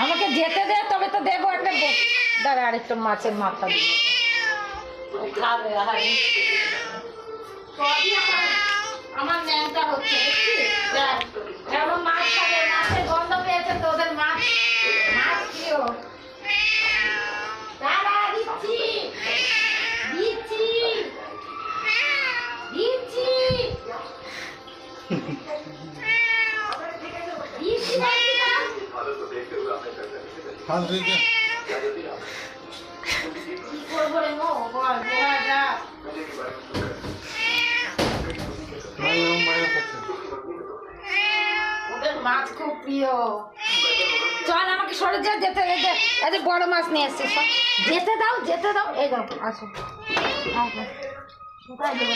আমাকে যেতে দে, তবে তো দেবো একটা। দাঁড়া, আরেকটা মাছের মাথা দিয়ে খাবে। আমার ন্যাংটা হচ্ছে, দেখছিস? এমন মাছ খাবে, মাছের গন্ধ পেয়েছে তো ওদের। মাছ প্রিয়। দাঁড়া, দিচ্ছি দিচ্ছি দিচ্ছি ওদের মাছ খুব প্রিয়। চল, আমাকে সরে যা, যেতে যেতে এত বড় মাছ নিয়ে এসছে। যেতে দাও, যেতে দাও। এই দাও, আসো। কোথায় দেবো?